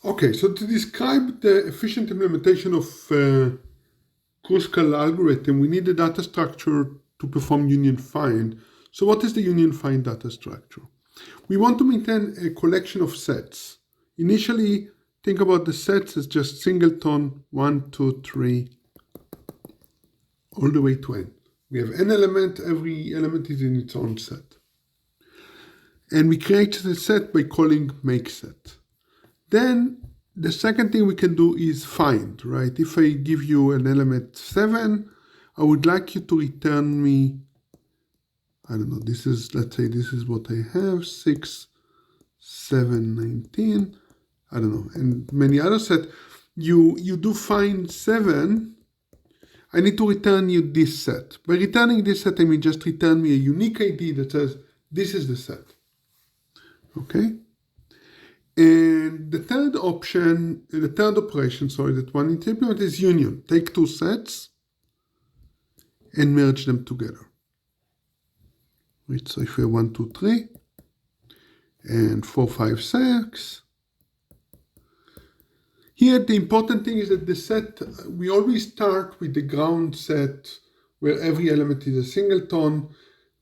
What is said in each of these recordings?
Okay, so to describe the efficient implementation of Kruskal algorithm, we need a data structure to perform Unionfind. So what is the Unionfind data structure? We want to maintain a collection of sets. Initially, think about the sets as just singleton 1, 2, 3, all the way to n. We have n element, every element is in its own set. And we create the set by calling makeSet. Then the second thing we can do is find, right? If I give you an element 7, I would like you to return me, I don't know, this is, let's say this is what I have, 6, 7, 19, I don't know, and many other sets. You do find 7, I need to return you this set. By returning this set, I mean just return me a unique ID that says this is the set, okay? And the third option, the third operation, that one need to implement is union. Take two sets and merge them together. Right, so if we have 1, 2, 3, and 4, 5, 6. Here, the important thing is that the set, we always start with the ground set where every element is a singleton.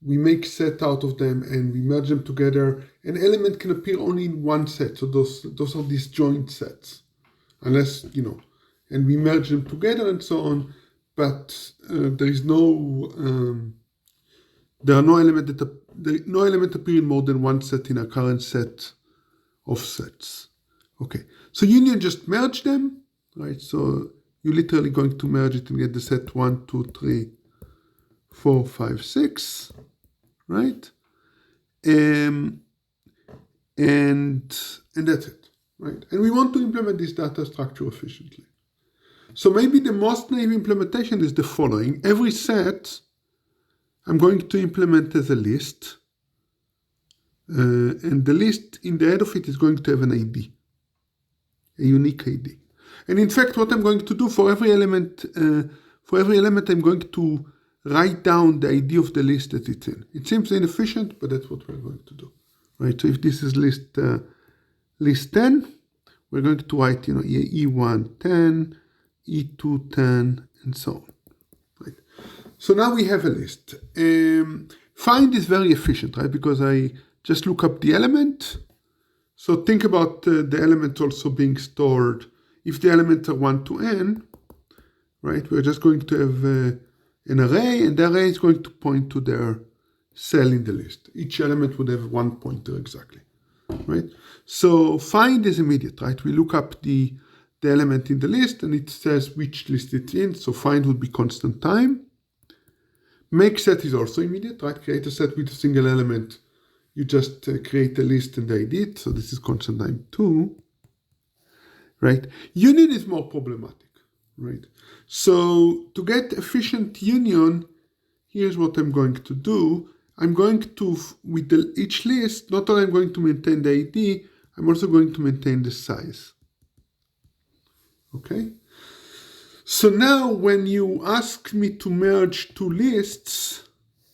We make set out of them and we merge them together. An element can appear only in one set, so those are disjoint sets, unless, and we merge them together and so on, but there are no element appear in more than one set in our current set of sets. Okay, so union just merge them, right? So you're literally going to merge it and get the set 1, 2, 3, 4, 5, 6. Right? And that's it, right? And we want to implement this data structure efficiently. So maybe the most naive implementation is the following. Every set I'm going to implement as a list. And the list in the head of it is going to have an ID, a unique ID. And in fact, what I'm going to do for every element, I'm going to write down the ID of the list that it's in. It seems inefficient, but that's what we're going to do, right? So if this is list 10, we're going to write, E1 10, E2 10, and so on, right? So now we have a list. Find is very efficient, right? Because I just look up the element. So think about the element also being stored. If the elements are 1 to n, right? We're just going to have an array, and the array is going to point to their cell in the list. Each element would have one pointer exactly, right? So find is immediate, right? We look up the element in the list, and it says which list it's in. So find would be constant time. Make set is also immediate, right? Create a set with a single element. You just create a list and the ID. So this is constant time 2, right? Union is more problematic, right? So to get efficient union, here's what I'm going to do. I'm going to, with each list, not only I'm going to maintain the ID, I'm also going to maintain the size. Okay? So now when you ask me to merge two lists,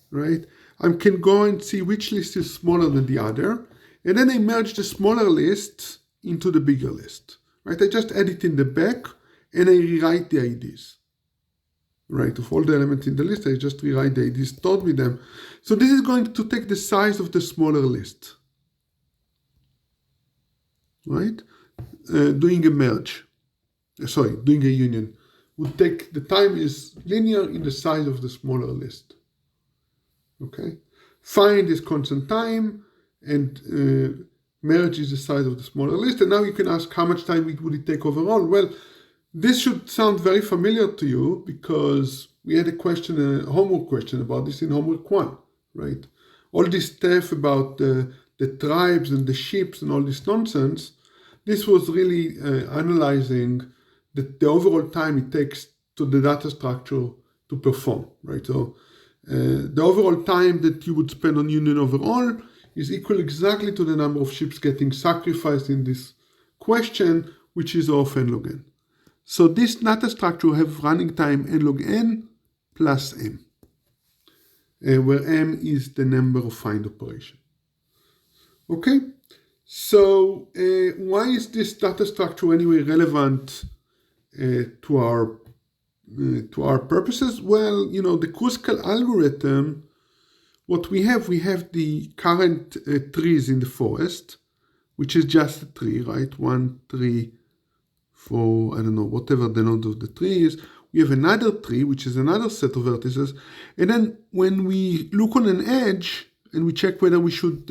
right, I can go and see which list is smaller than the other, and then I merge the smaller list into the bigger list, right? I just add it in the back, and I rewrite the IDs, right? Of all the elements in the list, I just rewrite the IDs stored with them. So this is going to take the size of the smaller list, right? Doing a union would take, the time is linear in the size of the smaller list, okay? Find is constant time, and merge is the size of the smaller list. And now you can ask how much time would it take overall? Well, this should sound very familiar to you because we had a homework question about this in homework 1, right? All this stuff about the tribes and the ships and all this nonsense, this was really analyzing the overall time it takes to the data structure to perform, right? So the overall time that you would spend on union overall is equal exactly to the number of ships getting sacrificed in this question, which is of n log n. So this data structure have running time n log n plus m, where m is the number of find operation. Okay, So why is this data structure anyway relevant to our purposes? Well, the Kruskal algorithm, what we have the current trees in the forest, which is just a tree, right? 1, 3, 4, I don't know, whatever the node of the tree is. We have another tree, which is another set of vertices. And then when we look on an edge and we check whether we should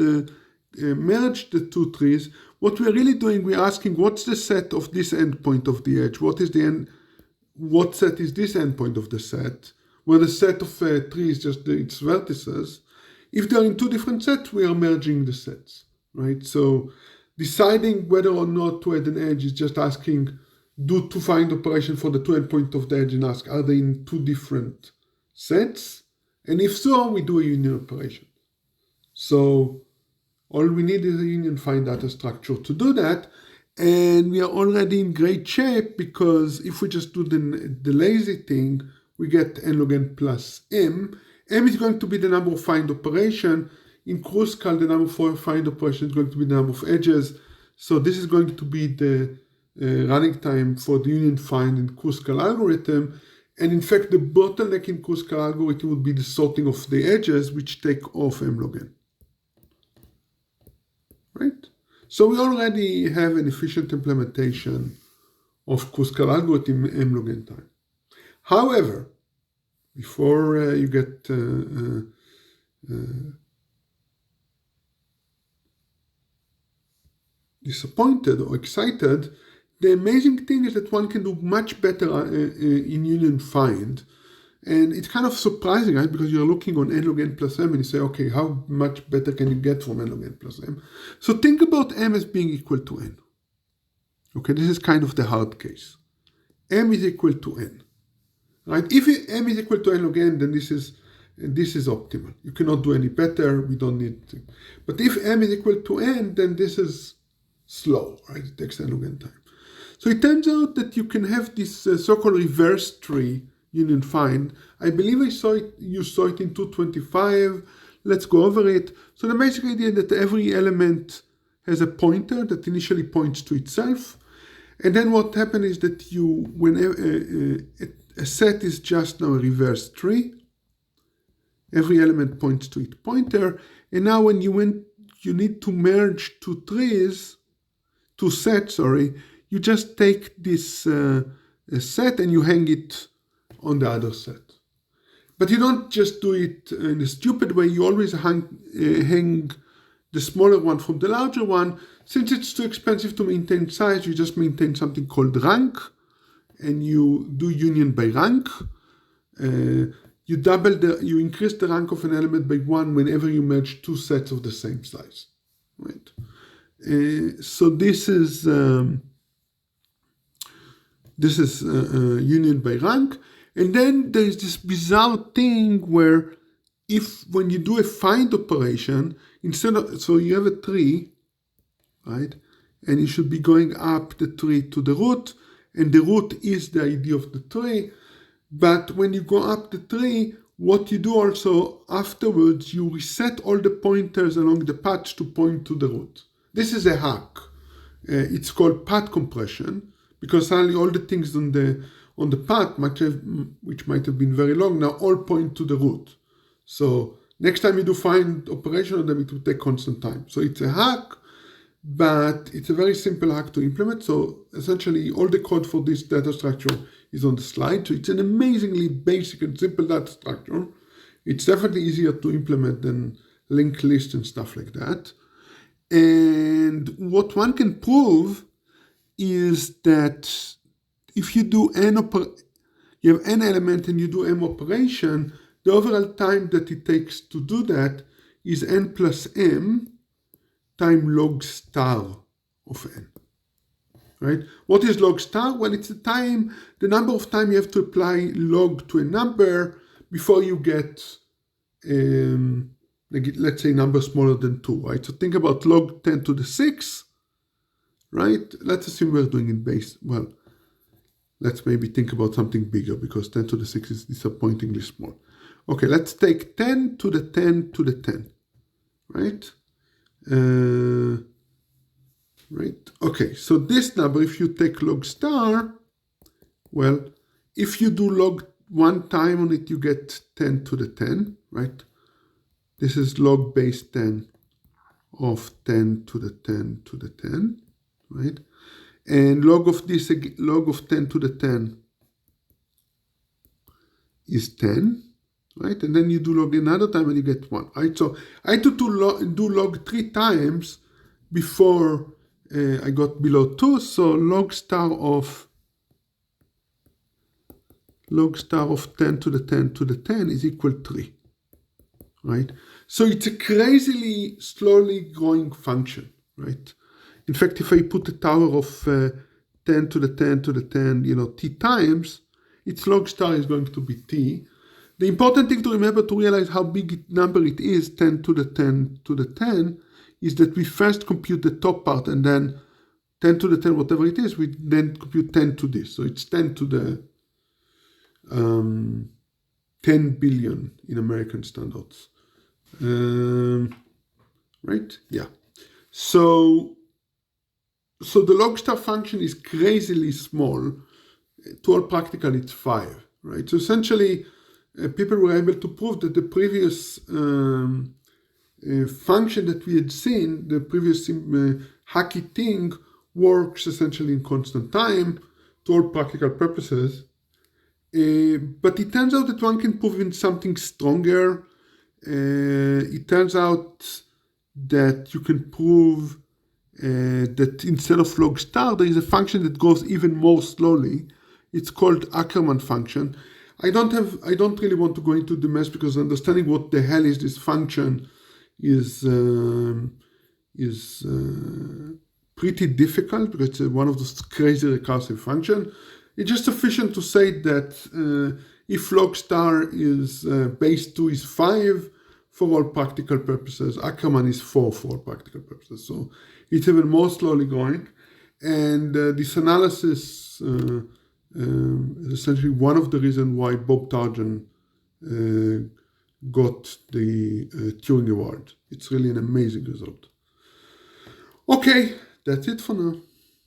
merge the two trees, what we're really doing, we're asking what's the set of this endpoint of the edge? What set is this endpoint of the set? Where the set of trees just its vertices. If they're in two different sets, we are merging the sets, right? So deciding whether or not to add an edge is just asking, do to find operation for the two endpoints of the edge and ask, are they in two different sets? And if so, we do a union operation. So all we need is a Unionfind data structure to do that. And we are already in great shape because if we just do the lazy thing, we get n log n plus m. M is going to be the number of find operation. In Kruskal, the number for find operation is going to be the number of edges. So this is going to be the running time for the Unionfind in Kruskal algorithm. And in fact, the bottleneck in Kruskal algorithm would be the sorting of the edges, which take off m log n. Right? So we already have an efficient implementation of Kruskal algorithm m log n time. However, before you get disappointed or excited, the amazing thing is that one can do much better in Unionfind. And it's kind of surprising, right? Because you're looking on n log n plus m and you say, okay, how much better can you get from n log n plus m? So think about m as being equal to n. Okay, this is kind of the hard case. M is equal to n. Right? If m is equal to n log n, then this is optimal. You cannot do any better. We don't need to. But if m is equal to n, then this is slow, right? It takes n log n time. So it turns out that you can have this so-called reverse tree Unionfind. I believe you saw it in 225. Let's go over it. So the basic idea is that every element has a pointer that initially points to itself. And then what happens is that when a set is just now a reverse tree, every element points to its pointer. And now when you need to merge two sets, you just take this set and you hang it on the other set. But you don't just do it in a stupid way. You always hang the smaller one from the larger one. Since it's too expensive to maintain size, you just maintain something called rank, and you do union by rank. You increase the rank of an element by 1 whenever you merge two sets of the same size, right? So this is union by rank. And then there is this bizarre thing where when you do a find operation, so you have a tree, right? And you should be going up the tree to the root, and the root is the ID of the tree. But when you go up the tree, what you do also afterwards, you reset all the pointers along the path to point to the root. This is a hack. It's called path compression, because suddenly all the things on the path, which might have been very long, now all point to the root. So next time you do find operation on them, it will take constant time. So it's a hack, but it's a very simple hack to implement. So essentially all the code for this data structure is on the slide. So it's an amazingly basic and simple data structure. It's definitely easier to implement than linked lists and stuff like that. And what one can prove is that if you do you have n element and you do m operation, the overall time that it takes to do that is n plus m time log star of n. Right? What is log star? Well, it's the number of time you have to apply log to a number before you get, let's say, number smaller than 2, right? So think about log 10 to the 6, right? Let's assume we're doing it base. Well, let's maybe think about something bigger because 10 to the 6 is disappointingly small. Okay, let's take 10 to the 10 to the 10, right? right? Okay, so this number, if you take Logstar, well, if you do log one time on it, you get 10 to the 10, right? This is log base 10 of 10 to the 10 to the 10, right? And log of this, log of 10 to the 10 is 10, right? And then you do log another time and you get 1, right? So I had to do log 3 times before I got below 2. So Logstar of 10 to the 10 to the 10 is equal 3, right? So it's a crazily slowly growing function, right? In fact, if I put a tower of 10 to the 10 to the 10, t times, its Logstar is going to be t. The important thing to remember to realize how big number it is, 10 to the 10 to the 10, is that we first compute the top part and then 10 to the 10, whatever it is, we then compute 10 to this. So it's 10 to the 10 billion in American standards. Right? Yeah. So the Logstar function is crazily small. To all practical, it's 5, right? So essentially, people were able to prove that the previous function that we had seen, the previous hacky thing, works essentially in constant time to all practical purposes. But it turns out that one can prove in something stronger. It turns out that you can prove that instead of Logstar, there is a function that goes even more slowly. It's called Ackermann function. I don't really want to go into the mess because understanding what the hell is this function is pretty difficult because it's one of those crazy recursive functions. It's just sufficient to say that if Logstar is base 2 is 5 for all practical purposes, Ackermann is 4 for all practical purposes. So it's even more slowly going. And this analysis is essentially one of the reasons why Bob Tarjan got the Turing Award. It's really an amazing result. Okay, that's it for now.